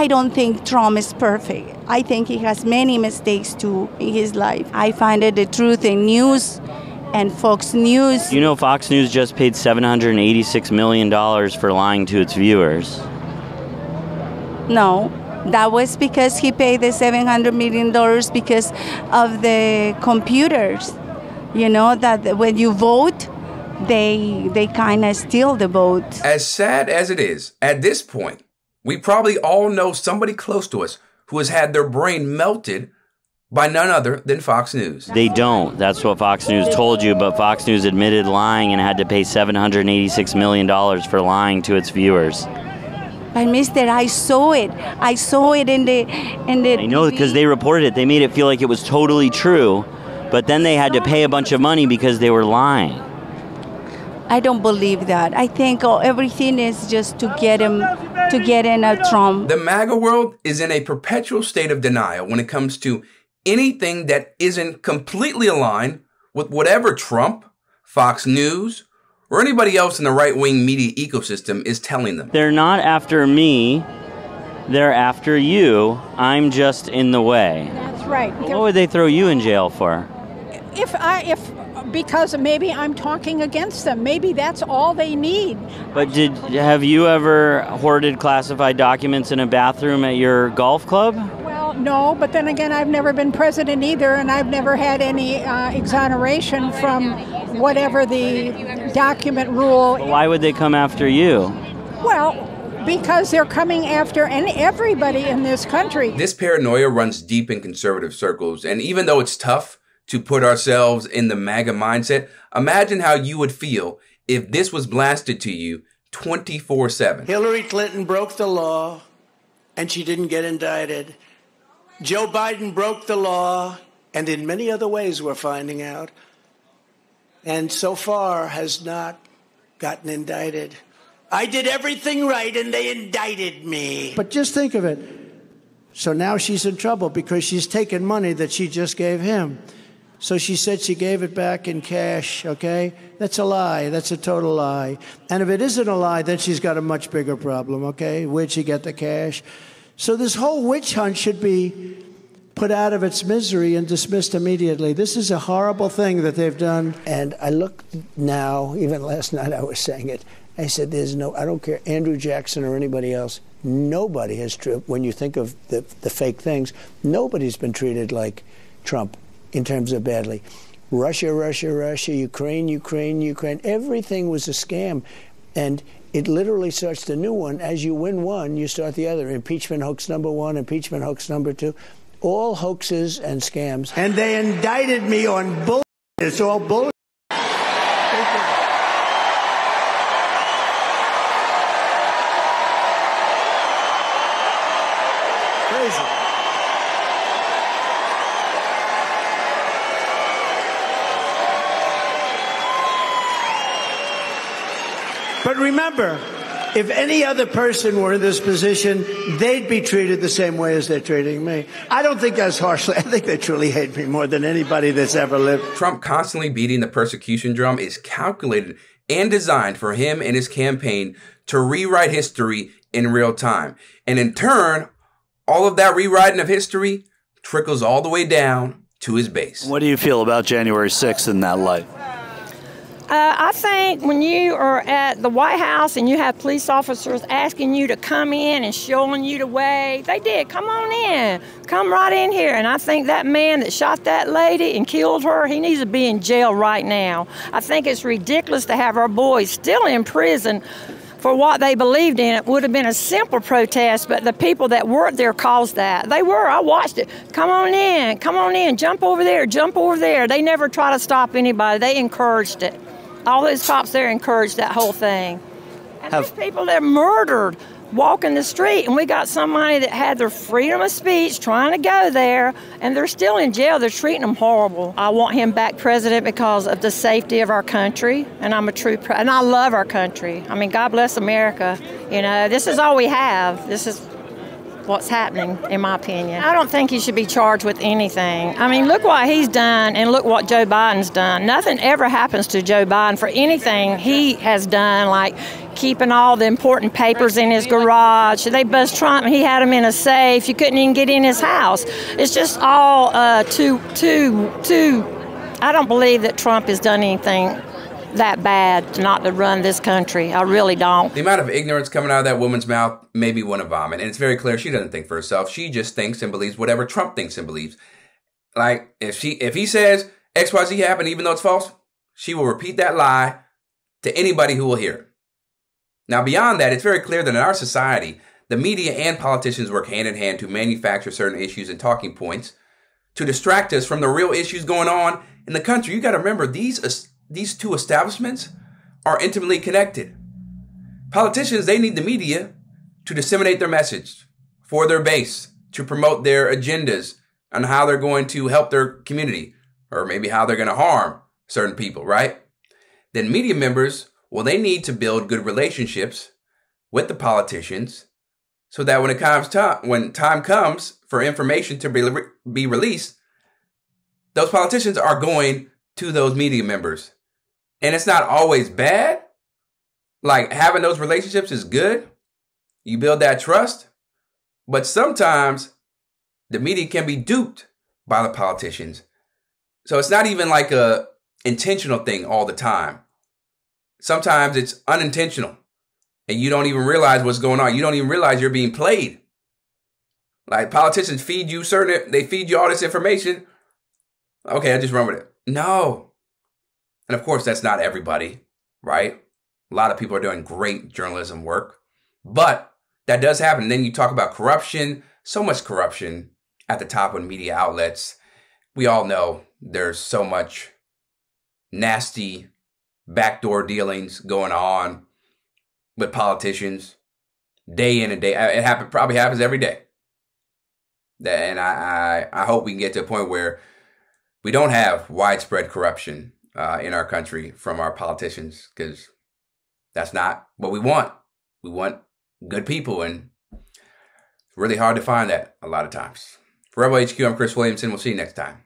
I don't think Trump is perfect. I think he has many mistakes too in his life. I find it the truth in news and Fox News. You know, Fox News just paid $786 million for lying to its viewers. No, that was because he paid the $700 million because of the computers. You know, that when you vote, they kind of steal the vote. As sad as it is, at this point, we probably all know somebody close to us who has had their brain melted by none other than Fox News. They don't. That's what Fox News told you, but Fox News admitted lying and had to pay $786 million for lying to its viewers. But mister, I saw it. I saw it in the I know, because they reported it. They made it feel like it was totally true, but then they had to pay a bunch of money because they were lying. I don't believe that. I think everything is just to get him, to get in a Trump. The MAGA world is in a perpetual state of denial when it comes to anything that isn't completely aligned with whatever Trump, Fox News, or anybody else in the right-wing media ecosystem is telling them. They're not after me. They're after you. I'm just in the way. That's right. What would they throw you in jail for? Because maybe I'm talking against them. Maybe that's all they need. But have you ever hoarded classified documents in a bathroom at your golf club? Well, no, but then again, I've never been president either, and I've never had any exoneration from whatever the document rule. Why would they come after you? Well, because they're coming after everybody in this country. This paranoia runs deep in conservative circles, and even though it's tough to put ourselves in the MAGA mindset, imagine how you would feel if this was blasted to you 24/7. Hillary Clinton broke the law, and she didn't get indicted. Joe Biden broke the law, and in many other ways we're finding out, and so far has not gotten indicted. I did everything right, and they indicted me. But just think of it. So now she's in trouble because she's taken money that she just gave him. So she said she gave it back in cash, okay? That's a lie. That's a total lie. And if it isn't a lie, then she's got a much bigger problem, okay? Where'd she get the cash? So this whole witch hunt should be put out of its misery and dismissed immediately. This is a horrible thing that they've done. And I look now, even last night I was saying it, I said I don't care, Andrew Jackson or anybody else, nobody has, when you think of the fake things, nobody's been treated like Trump in terms of badly. Russia, Ukraine, everything was a scam. And it literally starts the new one. As you win one, you start the other. Impeachment hoax number one, impeachment hoax number two, all hoaxes and scams. And they indicted me on bull. It's all bull. But remember, if any other person were in this position, they'd be treated the same way as they're treating me. I don't think that's harshly. I think they truly hate me more than anybody that's ever lived. Trump constantly beating the persecution drum is calculated and designed for him and his campaign to rewrite history in real time. And in turn, all of that rewriting of history trickles all the way down to his base. What do you feel about January 6th in that light? I think when you are at the White House and you have police officers asking you to come in and showing you the way, they did. Come on in. Come right in here. And I think that man that shot that lady and killed her, he needs to be in jail right now. I think it's ridiculous to have our boys still in prison for what they believed in. It would have been a simple protest, but the people that worked there caused that. They were. I watched it. Come on in, jump over there, jump over there. They never try to stop anybody. They encouraged it. All those cops there encouraged that whole thing. And there's people that murdered walking the street, and we got somebody that had their freedom of speech trying to go there, and they're still in jail. They're treating them horrible. I want him back president because of the safety of our country, and I'm a true and I love our country. I mean, God bless America. You know, this is all we have. what's happening, in my opinion. I don't think he should be charged with anything. I mean, look what he's done and look what Joe Biden's done. Nothing ever happens to Joe Biden for anything he has done, like keeping all the important papers in his garage. They buzzed Trump and he had them in a safe. You couldn't even get in his house. It's just all too. I don't believe that Trump has done anything that bad not to run this country. I really don't. The amount of ignorance coming out of that woman's mouth made me want to vomit. And it's very clear she doesn't think for herself. She just thinks and believes whatever Trump thinks and believes. Like, if he says XYZ happened, even though it's false, she will repeat that lie to anybody who will hear it. Now, beyond that, it's very clear that in our society, the media and politicians work hand in hand to manufacture certain issues and talking points to distract us from the real issues going on in the country. You got to remember, these two establishments are intimately connected. Politicians, they need the media to disseminate their message for their base, to promote their agendas on how they're going to help their community, or maybe how they're going to harm certain people, right? Then media members, well, they need to build good relationships with the politicians so that when time comes for information to be released, those politicians are going to those media members. And it's not always bad. Like, having those relationships is good. You build that trust. But sometimes the media can be duped by the politicians. So it's not even like a intentional thing all the time. Sometimes it's unintentional. And you don't even realize what's going on. You don't even realize you're being played. Like, politicians feed you all this information. Okay, I just run with it. No. And of course, that's not everybody, right? A lot of people are doing great journalism work, but that does happen. Then you talk about corruption, so much corruption at the top of media outlets. We all know there's so much nasty backdoor dealings going on with politicians day in and day out. It probably happens every day. And I hope we can get to a point where we don't have widespread corruption in our country from our politicians, because that's not what we want. We want good people, and it's really hard to find that a lot of times. For Rebel HQ, I'm Chris Williamson. We'll see you next time.